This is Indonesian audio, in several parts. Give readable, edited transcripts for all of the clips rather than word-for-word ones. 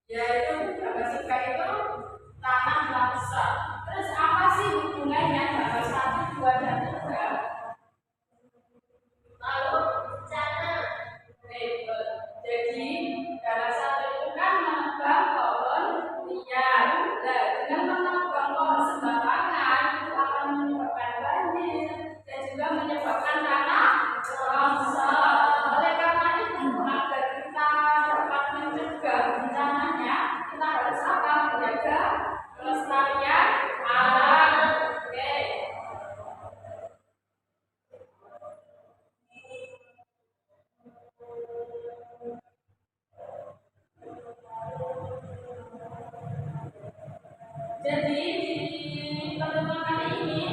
Yaitu geogesika itu tanah longsor. Terus apa sih hubungannya gambar 1, 2, dan 3? Lalu bencana. Jadi gambar 1 itu kan menebang pohon liar. Nah, dengan menebang pohon sembarangan itu akan menyebabkan banjir dan juga menyebabkan tanah longsor. Oleh karena itu, agar kita dapat mencegah bencananya, kita harus apa? Menjaga kelestarian alam. Oke. Jadi di pertemuan kali ini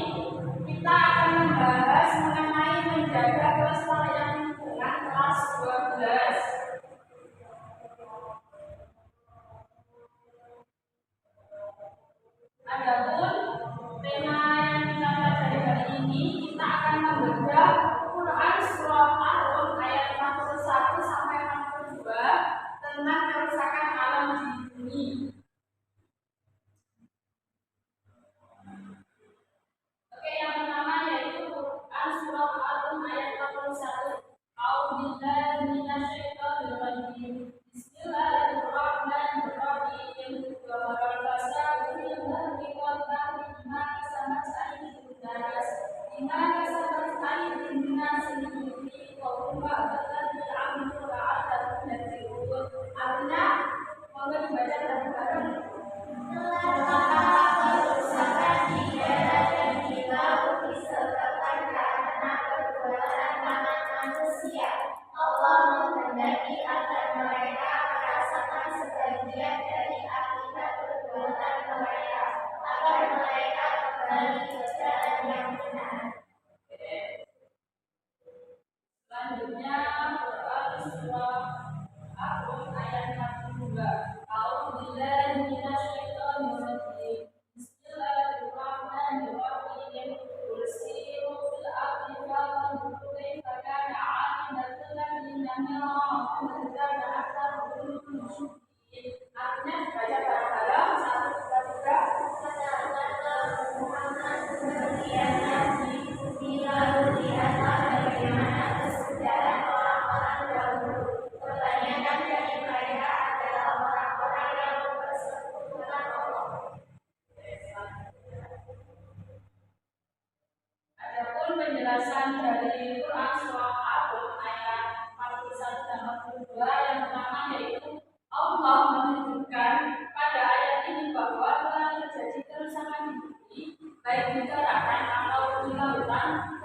kita akan membahas mengenai menjaga kelestarian lingkungan kelas 12. Adapun tema yang kita pelajari hari ini, kita akan membedah Quran surah Ar-Rum ayat 41 sampai 42 tentang kerusakan alam di bumi. Oke, yang pertama yaitu Quran surah Ar-Rum ayat 41. A'udzubillahi minasyaitonir rajim. Bismillahirrahmanirrahim. Wa maral fasadu fil ardi wal bahri bima kasabat aydin nas. Bima kasabat aydin nas liyuziqahum ba'dalladzi 'amilu la'allahum yarji'un. Artinya, mohon dibaca bareng-bareng. Kerusakan di darat dan di laut disebabkan karena perbuatan tangan manusia. Allah menghendaki agar mereka merasakan sebagian dari akibat perbuatan mereka, agar mereka kembali ke jalan yang benar. Selanjutnya Quran surah Ar-Rum ayat 42. A'udzubillahi minasyaitonir rajim. Bismillahirrahmanirrahim. Kursiyu fil ardi fanzur kaifa kana 'aqibatul ladzina min qablihim kana aktsaruhum musyrikin. Artinya dibaca bareng-bareng 1, 2, 3. Katakanlah Muhammad kemudian Nabi di lalu lihatlah bagaimana kesudahan orang-orang dahulu. Kebanyakan dari mereka adalah orang-orang yang mempersekutukan Allah. Adapun penjelasan dari Quran surah Ar-Rum ayat 41 dan 42 yang pertama yaitu Allah menunjukkan pada ayat ini bahwa telah terjadi kerusakan di bumi, baik di daratan atau di lautan.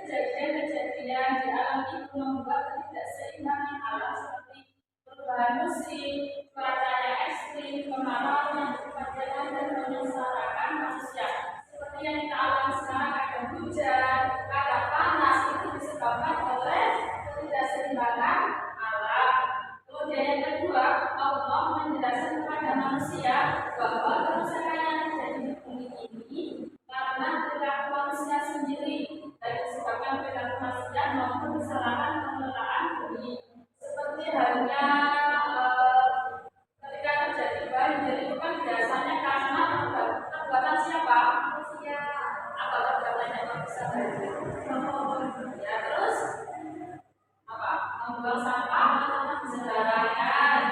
Kejadian-kejadian di alam itu membuat ketidakseimbangan alam seperti perubahan musim, cuaca yang ekstrim, kemarau yang berkepanjangan dan menyengsarakan manusia. Seperti yang kita alami sekarang, kadang hujan, kadang panas, itu disebabkan oleh ketidakseimbangan alam. Kemudian yang kedua, Allah menjelaskan kepada manusia bahwa kerusakan yang terjadi di bumi ini karena perilaku manusia sendiri, baik disebabkan perilaku manusia maupun kesalahan pengelolaan bumi. Seperti halnya ketika terjadi banjir itu kan biasanya karena perbuatan siapa? Manusia. Apa perbuatannya yang bisa banjir? Ya, terus apa? Membuang sampah sembarangan.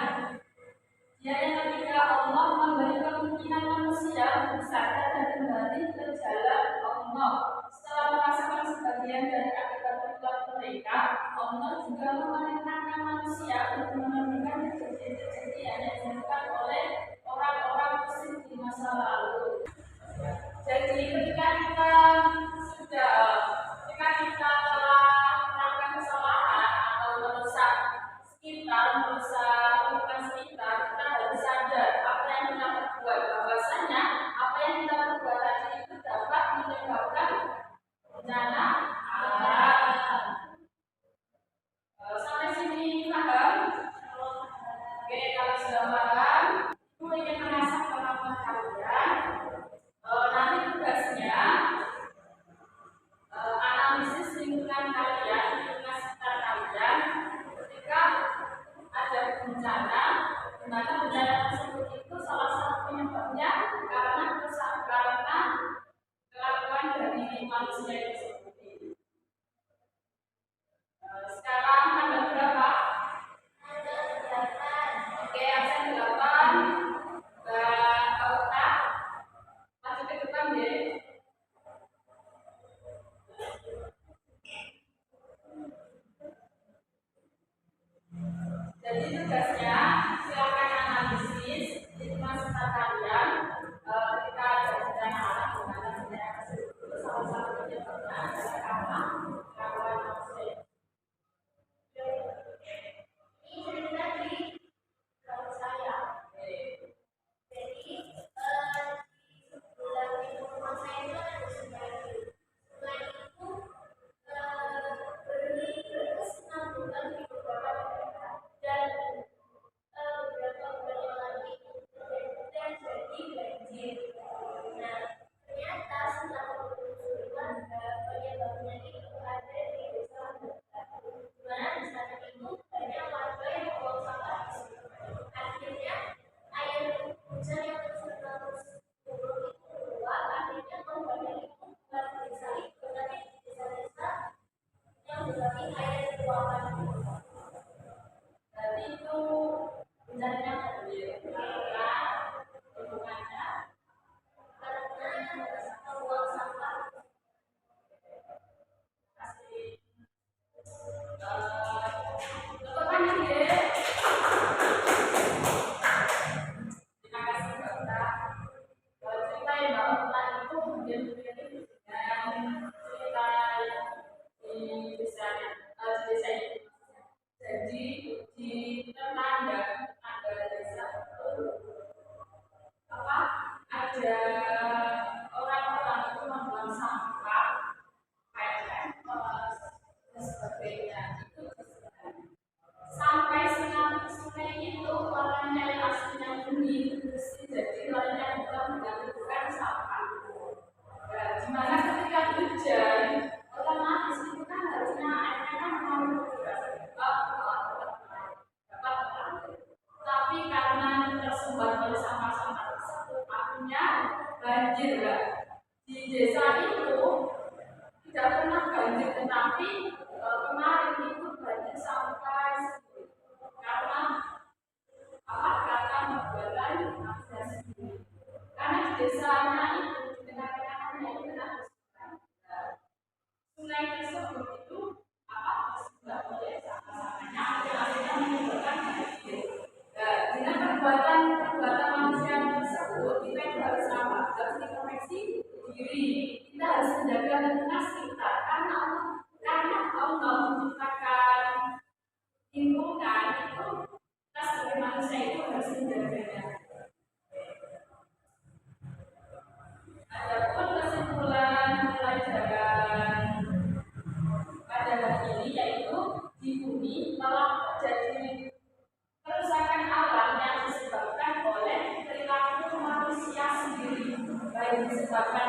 Ya, yang ketiga, Allah memberi kemungkinan manusia untuk sadar dan kembali ke jalan Allah. Setelah merasakan sebagian dari akibat perilaku mereka, Allah juga memerintahkan manusia untuk menemukan kejadian-kejadian yang dilakukan oleh orang-orang musyrik di masa lalu. Jadi ketika kita telah melakukan kesalahan atau merusak lingkungan sekitar, kita harus sadar apa yang kita perbuat, bahwasanya apa yang kita perbuat tadi itu dapat menyebabkan bencana alam. Sampai sini paham? Oke, kalau sudah paham, ibu ingin mengasah kemampuan kalian. Nanti tugasnya analisis lingkungan kalian, lingkungan sekitar kalian ketika ada bencana, di mana bencana tersumbat oleh sampah-sampah tersebut, akhirnya banjir lah. Di desa itu tidak pernah banjir, tetapi kemarin itu banjir sampai karena apa? Karena pembuatan manusia sendiri. Karena di desanya itu di tengah-tengahnya itu benar sungai tersebut itu apa? Tersumbat oleh sampah-sampahnya, akhirnya menimbulkan banjir. Dengan perbuatan manusia tersebut, kita itu harus apa? Harus introspeksi diri. Kita harus menjaga lingkungan sekitar karena Allah menciptakan lingkungan itu, kita sebagai manusia itu harus menjaganya. Adapun kesimpulan pelajaran pada hari ini yaitu di bumi telah terjadi kerusakan alam yang disebabkan oleh perilaku manusia sendiri, baik disebabkan